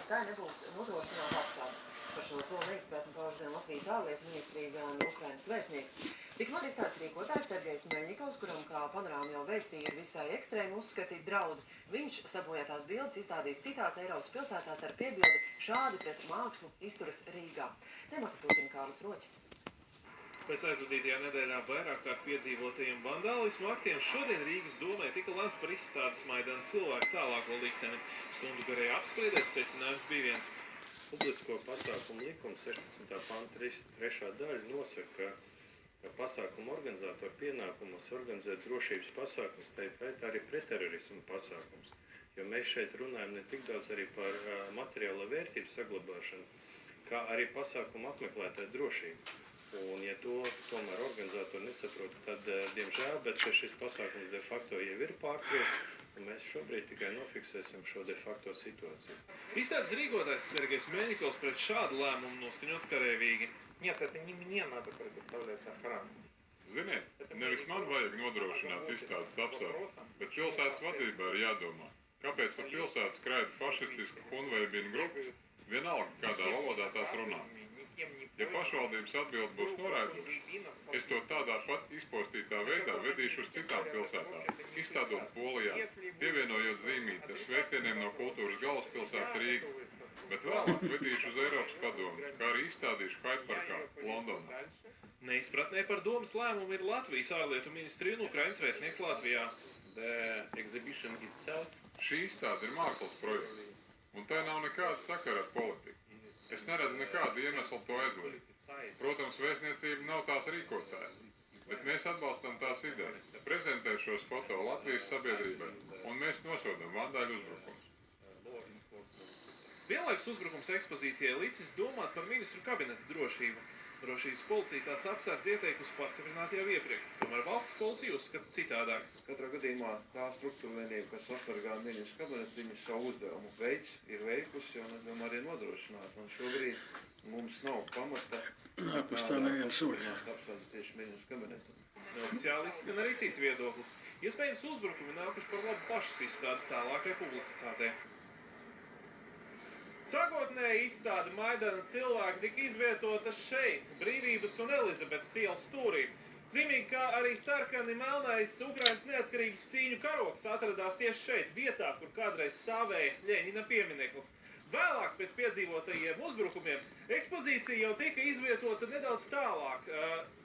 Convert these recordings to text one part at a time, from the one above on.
tā nebūs nodrošināta apsardze. Par šo soli neizpratni pauž gan Latvijas ārlietu ministrija, gan Ukrainas vēstnieks. Tikmēr izstādes rīkotājs Sergejs Meļņikovs, kuram kā Panorāma jau vēstīja ir visai ekstrēmi uzskati draudi, viņš sabojātās bildes izstādīs citās Eiropas pilsētās ar piebildi šādi pret mākslu izturas Rīgā. Tematu turpina Kārlis Roķis. Pēc aizvadītajā nedēļā vairāk kārt piedzīvotajiem vandālismu aktiem šodien Rīgas domē tika lemts par izstādes Maidana cilvēku tālāko likteni. Stundu garajā apspriedēs secinājums bija viens. Publisko pasākumu likuma 16. panta 3. daļa nosaka, ka pasākumu organizātori pienākumos organizēt drošības pasākumus, tāpēc arī pretterorismu pasākums. Jo mēs šeit runājam ne tik daudz arī par materiālo vērtību saglabāšanu, kā arī pasākumu apmeklētāju drošību. Un, ja to tomēr organizatori nesaprot, tad, diemžēl, bet šis pasākums de facto jau ir pārkriets, un mēs šobrīd tikai nofiksēsim šo de facto situāciju. Izstādes rīkotājs Sergejs Meļņikovs pret šādu lēmumu noskaņots karavīgi. Нет, это не мне надо предоставлять охрану. Ziniet, nevis man vajag nodrošināt izstādes apstākļus, bet pilsētas vadībā ir jādomā, kāpēc par pilsētu skraida fašistisku hunveibinu grupas, vienalga kādā valodā tās runā. Ja pašvaldības atbilde būs noraidoša, es to tādā pat izpostītā veidā vedīšu uz citām pilsētām, izstādot Polijā, pievienojot zīmīti ar sveicieniem no kultūras galvaspilsētas Rīga, bet vēlāk vedīšu uz Eiropas padomu, kā arī izstādīšu Hyde Parkā, Londonā. Neizpratnē par domas lēmumu ir Latvijas ārlietu ministrija un Ukrainas vēstnieks Latvijā. Šī izstāde ir mākslas projekts, un tai nav nekāda sakara ar politiku. Es neredzu nekādu iemeslu to aizliegt. Protams, vēstniecība nav tās rīkotāja, bet mēs atbalstam tās idejas. Prezentē šos foto Latvijas sabiedrībai, un mēs nosodam vandāļu uzbrukumus. Vienlaikus uzbrukums ekspozīcijai licis domāt par ministru kabineta drošību. Drošības policija tās apsardz ieteikusi pastiprināt jau iepriekš, tomēr valsts policija uzskata citādāk. Katrā gadījumā tā struktūra vienība, kas sasargā ministru kabinetu, viņas savu uzdevumu veids ir veikusi un, es domāju, arī nodrošināt. Un šobrīd mums nav pamata apsardz tieši ministru kabinetu. Neoficiāli izskan arī cits viedoklis. Iespējams uzbrukumi nākuši par labu pašas izstādes tālākai publicitātei. Sākotnēji izstāde Maidana cilvēki tika izvietota šeit, Brīvības un Elizabetes ielas stūrī. Zīmīgi, kā arī sarkani melnais Ukrainas neatkarības cīņu karoks atradās tieši šeit, vietā, kur kādreiz stāvēja Ļeņina piemineklis. Vēlāk pēc piedzīvotajiem uzbrukumiem ekspozīcija jau tika izvietota nedaudz tālāk,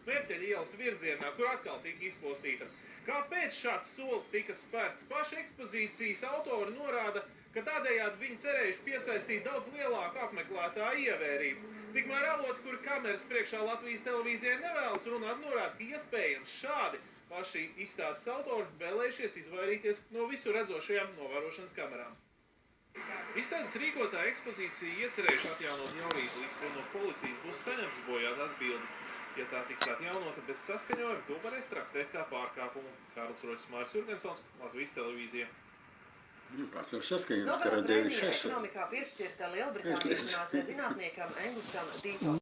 Mērķeļa ielas virzienā, kur atkal tika izpostīta. Kāpēc šāds solis tika spērts? Paša ekspozīcijas autori norāda, ka tādējādi viņi cerējuši piesaistīt daudz lielāku apmeklētāju ievērību. Tikmēr avoti, kuri kameras priekšā Latvijas televīzijai nevēlas runāt, norāda, ka iespējams šādi paši izstādes autori vēlējušies izvairīties no visu redzošajām novērošanas kamerām. Izstādes rīkotāja ekspozīcija iecerējuši atjaunot jaunīt, līdz ko no policijas būs saņemts bojātās bildes. Ja tā tiks atjaunota bez saskaņojuma, to varēs traktēt kā pārkāpumu. Kārlis Roķis, Māris Jurgensons, Latvijas televīzija. Pats jau saskaņots, Nobela prēmija ekonomikā piešķirta Lielbritānijas zinātniekam Angusam Dītokam.